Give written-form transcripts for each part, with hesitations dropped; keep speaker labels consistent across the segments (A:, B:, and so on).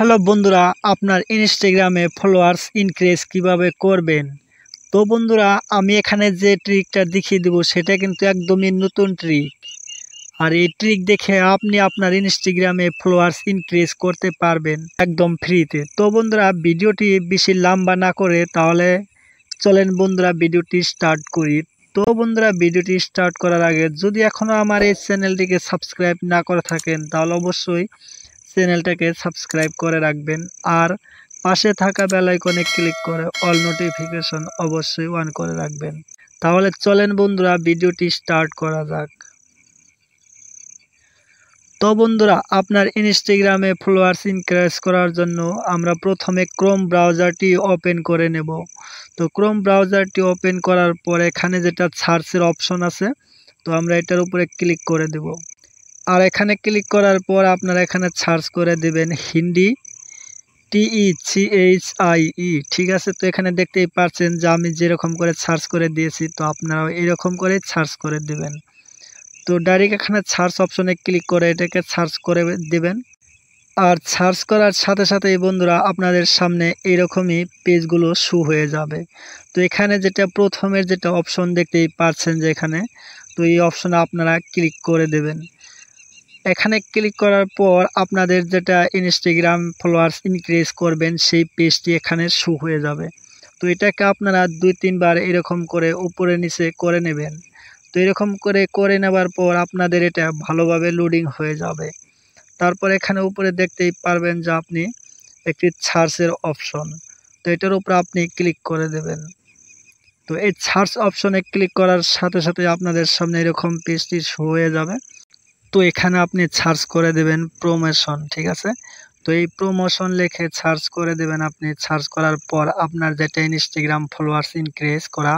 A: Hello বন্ধুরা, আপনার ইনস্টাগ্রামে ফলোয়ার্স ইনক্রিজ কিভাবে করবেন। তো বন্ধুরা, আমি এখানে যে ট্রিকটা দেখিয়ে দেবো সেটা কিন্তু একদমই নতুন ট্রিক। আর এই ট্রিক দেখে আপনি আপনার ইনস্টাগ্রামে ফলোয়ার্স ইনক্রিজ করতে পারবেন একদম ফ্রিতে। তো বন্ধুরা, ভিডিওটি বেশি লম্বা না করে তাহলে চলেন বন্ধুরা ভিডিওটি স্টার্ট করি। তো বন্ধুরা, ভিডিওটি স্টার্ট করার আগে যদি এখনও আমার এই চ্যানেলটিকে সাবস্ক্রাইব না করে থাকেন তাহলে অবশ্যই চ্যানেলটাকে সাবস্ক্রাইব করে রাখবেন আর পাশে থাকা বেল আইকনে ক্লিক করে অল নোটিফিকেশন অবশ্যই অন করে রাখবেন। তাহলে চলেন বন্ধুরা ভিডিওটি স্টার্ট করা যাক। তো বন্ধুরা, আপনার ইনস্টাগ্রামে ফলোয়ার্স ইনক্রিজ করার জন্য আমরা প্রথমে ক্রোম ব্রাউজারটি ওপেন করে নেব। তো ক্রোম ব্রাউজারটি ওপেন করার পর এখানে যেটা সার্চের অপশন আছে, তো আমরা এটার উপরে ক্লিক করে দেব। আর এখানে ক্লিক করার পর আপনারা এখানে সার্চ করে দেবেন হিন্দি TECHIE, ঠিক আছে। তো এখানে দেখতেই পাচ্ছেন যে আমি যেরকম করে সার্চ করে দিয়েছি, তো আপনারাও এরকম করে সার্চ করে দেবেন। তো ডাইরেক্ট এখানে সার্চ অপশনে ক্লিক করে এটাকে সার্চ করে দেবেন। আর সার্চ করার সাথে সাথে বন্ধুরা আপনাদের সামনে এইরকমই পেজগুলো শো হয়ে যাবে। তো এখানে যেটা প্রথমের যেটা অপশন দেখতেই পাচ্ছেন যে এখানে, তো এই অপশনে আপনারা ক্লিক করে দেবেন। এখানে ক্লিক করার পর আপনাদের যেটা ইনস্টাগ্রাম ফলোয়ার্স ইনক্রিজ করবেন সেই পেজটি এখানে শো হয়ে যাবে। তো এটাকে আপনারা 2-3 বার এরকম করে উপরে নিচে করে নেবেন। তো এরকম করে নেবার পর আপনাদের এটা ভালোভাবে লোডিং হয়ে যাবে। তারপর এখানে উপরে দেখতেই পারবেন যে আপনি একটি সার্চের অপশন, তো এটার উপর আপনি ক্লিক করে দেবেন। তো এই সার্চ অপশনে ক্লিক করার সাথে সাথে আপনাদের সামনে এরকম পেজটি শো হয়ে যাবে। তো এখানে আপনি সার্চ করে দেবেন প্রমোশন, ঠিক আছে। তো এই প্রমোশন লিখে সার্চ করে দেবেন। আপনি সার্চ করার পর আপনার যেটা ইনস্টাগ্রাম ফলোয়ার্স ইনক্রিজ করা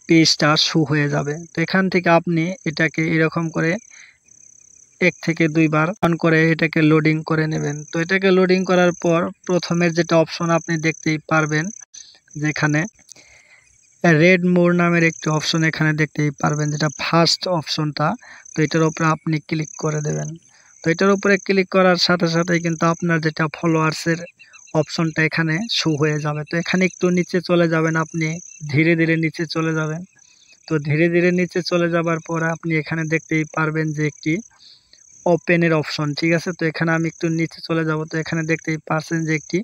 A: পেজটা শো হয়ে যাবে। তো এখান থেকে আপনি এটাকে এরকম করে 1 থেকে 2 বার অন করে এটাকে লোডিং করে নেবেন। তো এটাকে লোডিং করার পর প্রথমের যেটা অপশন আপনি দেখতেই পারবেন যেখানে রেড মোর নামের একটি অপশন এখানে দেখতেই পারবেন, যেটা ফার্স্ট অপশনটা। তো এটার উপরে আপনি ক্লিক করে দেবেন। তো এটার উপরে ক্লিক করার সাথে সাথে কিন্তু আপনার যেটা ফলোয়ার্সের অপশনটা এখানে শো হয়ে যাবে। তো এখানে একটু নিচে চলে যাবেন, আপনি ধীরে ধীরে নিচে চলে যাবেন। তো ধীরে ধীরে নিচে চলে যাবার পর আপনি এখানে দেখতেই পারবেন যে একটি ওপেনের অপশন, ঠিক আছে। তো এখানে আমি একটু নিচে চলে যাব। তো এখানে দেখতেই পাচ্ছেন যে একটি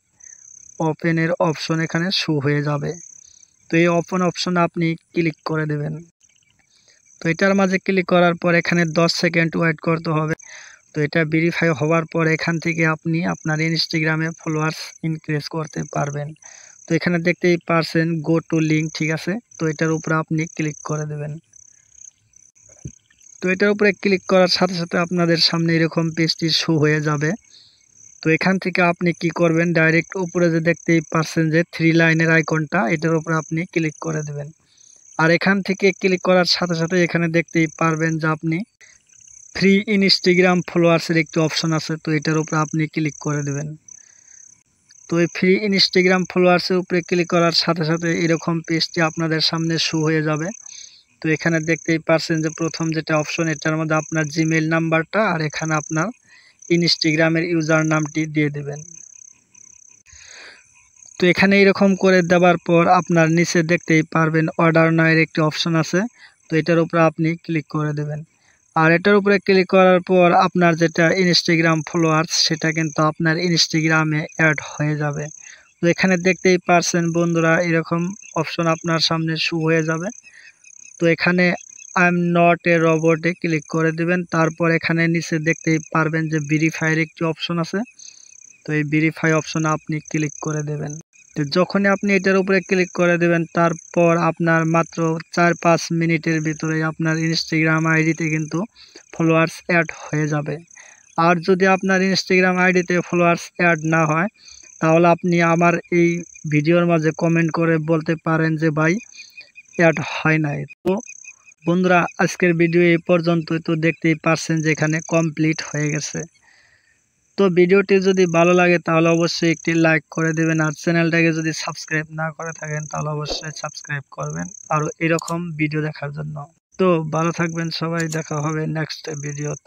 A: ওপেনের অপশন এখানে শো হয়ে যাবে। তো এই ওপেন অপশনে আপনি ক্লিক করে দেবেন। তো এটার মাঝে ক্লিক করার পর এখানে 10 সেকেন্ড ওয়েট করতে হবে। তো এটা ভেরিফাই হওয়ার পর এখান থেকে আপনি আপনার ইনস্টাগ্রামে ফলোয়ার্স ইনক্রিজ করতে পারবেন। তো এখানে দেখতেই পারছেন গো টু লিঙ্ক, ঠিক আছে। তো এটার উপরে আপনি ক্লিক করে দেবেন। তো এটার উপরে ক্লিক করার সাথে সাথে আপনাদের সামনে এরকম পেজটি শো হয়ে যাবে। তো এখান থেকে আপনি কি করবেন, ডাইরেক্ট উপরে যে দেখতেই পারছেন যে 3 লাইনের আইকনটা, এটার উপরে আপনি ক্লিক করে দেবেন। আর এখান থেকে ক্লিক করার সাথে সাথে এখানে দেখতেই পারবেন যে আপনি ফ্রি ইনস্টাগ্রাম ফলোয়ার্সের একটি অপশন আছে। তো এটার উপরে আপনি ক্লিক করে দেবেন। তো এই ফ্রি ইনস্টাগ্রাম ফলোয়ার্সের উপরে ক্লিক করার সাথে সাথে এরকম পেজটি আপনাদের সামনে শো হয়ে যাবে। তো এখানে দেখতেই পারছেন যে প্রথম যেটা অপশন, এটার মধ্যে আপনার জিমেইল নাম্বারটা আর এখানে আপনার ইনস্টাগ্রামের ইউজার নামটি দিয়ে দেবেন। তো এখানে এরকম করে দেওয়ার পর আপনার নিচে দেখতেই পারবেন অর্ডার নাও একটি অপশন আছে। তো এটার উপরে আপনি ক্লিক করে দেবেন। আর এটার উপরে ক্লিক করার পর আপনার যেটা ইনস্টাগ্রাম ফলোয়ার্স সেটা কিন্তু আপনার ইনস্টাগ্রামে অ্যাড হয়ে যাবে। তো এখানে দেখতেই পারছেন বন্ধুরা এরকম অপশন আপনার সামনে শো হয়ে যাবে। তো এখানে আই এম নট এ রোবটে ক্লিক করে দেবেন। তারপর এখানে নিচে দেখতেই পারবেন যে ভেরিফাইয়ের একটি অপশন আছে। তো এই ভেরিফাই অপশনে আপনি ক্লিক করে দেবেন। তো যখনই আপনি এটার উপরে ক্লিক করে দেবেন তারপর আপনার মাত্র 4-5 মিনিটের ভিতরে আপনার ইনস্টাগ্রাম আইডিতে কিন্তু ফলোয়ার্স অ্যাড হয়ে যাবে। আর যদি আপনার ইনস্টাগ্রাম আইডিতে ফলোয়ার্স অ্যাড না হয় তাহলে আপনি আমার এই ভিডিওর মাঝে কমেন্ট করে বলতে পারেন যে ভাই অ্যাড হয় নাই। তো বন্ধুরা, আজকের ভিডিও এই পর্যন্তই। তো দেখতেই পারছেন যে এখানে কমপ্লিট হয়ে গেছে। তো ভিডিওটি যদি ভালো লাগে তাহলে অবশ্যই একটি লাইক করে দেবেন আর চ্যানেলটাকে যদি সাবস্ক্রাইব না করে থাকেন তাহলে অবশ্যই সাবস্ক্রাইব করবেন আরও এরকম ভিডিও দেখার জন্য। তো ভালো থাকবেন সবাই, দেখা হবে নেক্সট ভিডিওতে।